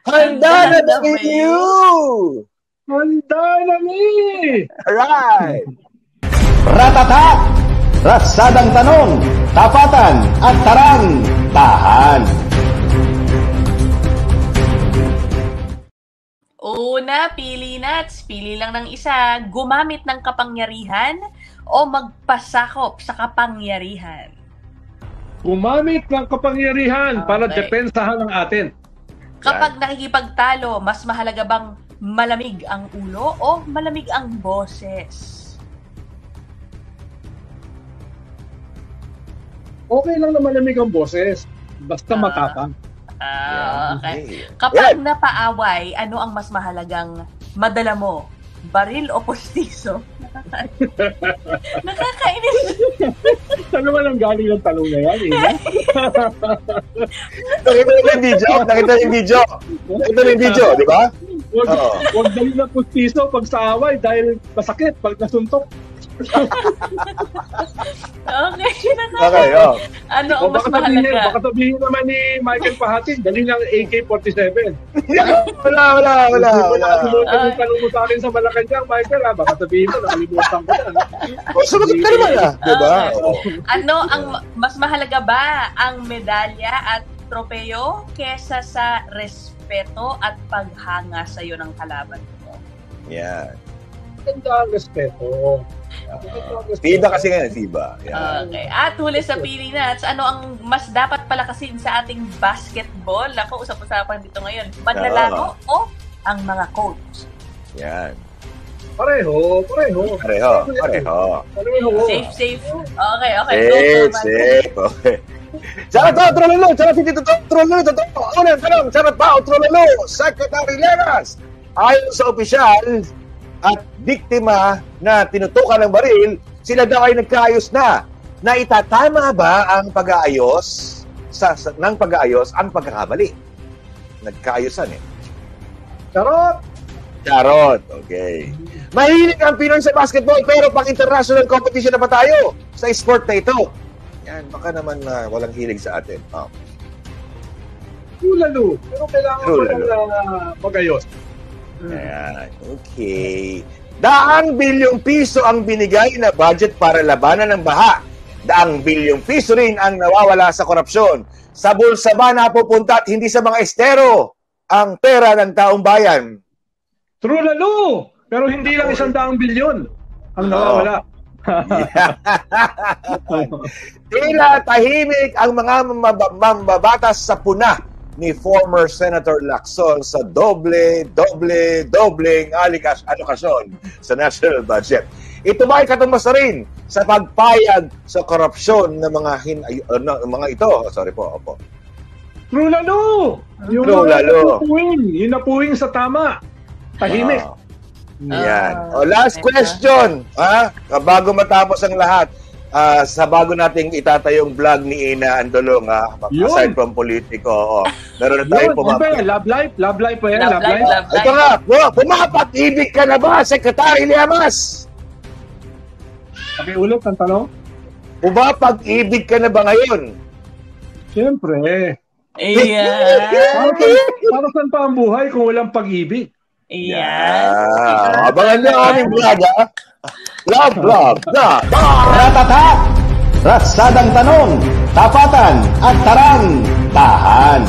Handa na ba kayo? Handa na mi! Alright! Ratata! Ratsadang tanong, tapatan at tarang, tahan. Una, pili nuts. Pili lang ng isa. Gumamit ng kapangyarihan o magpasakop sa kapangyarihan? Gumamit ng kapangyarihan para depensahan ang atin. Kapag nakikipagtalo, mas mahalaga bang malamig ang ulo o malamig ang boses? Okay lang na malamig ang boses. Basta matapang. Okay. Kapag napaaway, ano ang mas mahalagang madala mo? Baril o postiso? Nakakainis. Ano man ang galing ng talong na yan? Nakita yung video, di ba? Huwag dali na postiso pag sa away dahil masakit pag nasuntok. Okay, Ano ang mas mahalaga? Baka sabihin naman ni Michael Pahatin, dali ng AK-47. Wala. Nakalimutan yung tanong mo sa akin sa Malacanang, Michael, baka sabihin mo, nakalimutan ko na. Sumagot ka naman, diba? Ano ang mas mahalaga ba? Ang medalya at tropeo kesa sa respeto at paghanga sa iyo ng kalaban mo? Yan. Ganda ang respeto. FIBA kasi ngayon, FIBA. Okay. At huli sa pili nuts, ano ang mas dapat palakasin sa ating basketball? Ako, usap-usapan dito ngayon. Manlalaro o ang mga coach? Yan. Pareho. Safe. Okay. Safe. Okay. Charot to, Trololo. Charot hindi to, Trololo. Unang tanong, charot ba o Trololo? Secretary Leras, ayon sa opisyal at biktima na tinutukan ng baril, sila daw ay nagkaayos na. Naitatama ba ang pag-aayos ng pag-aayos ang pagkakamali? Nagkaayosan Charot. Okay. Mahilig ang Pinoy sa basketball pero pang international competition na pa tayo sa sport na ito. Yan, baka naman walang hilig sa atin. Lalo. Pero kailangan mag-ayos. Ayan, okay. 200 bilyong piso ang binigay na budget para labanan ng baha. 200 bilyong piso rin ang nawawala sa korupsyon. Sa bulsa ba napupunta at hindi sa mga estero ang pera ng taong bayan? True lalo! Pero hindi lang 100 bilyon ang nawawala. Tila tahimik ang mga mambabatas sa puna ni former Senator Lacson sa dobleng alokasyon sa national budget. Ito ba ay katumbas na rin sa pagpayag sa korupsyon ng mga ito? Sorry po, opo. True lalo! Yung napuwing sa tama. Tahimik. Yan. Last question. Bago matapos ang lahat, sa bago nating itatayong vlog ni Ina Andolong, aside from politiko, meron na tayong pumapag. Love life pa yan. Love life. Ito nga, pumapag-ibig ka na ba, Secretary Llamas? Pakiulit ang tanong? Pumapag-ibig ka na ba ngayon? Siyempre. Para saan pa ang buhay kung walang pag-ibig? Abangan niyo ang aming vlog, Love. Ratata! Ratsadang tanong, tapatan at tarang, tahan.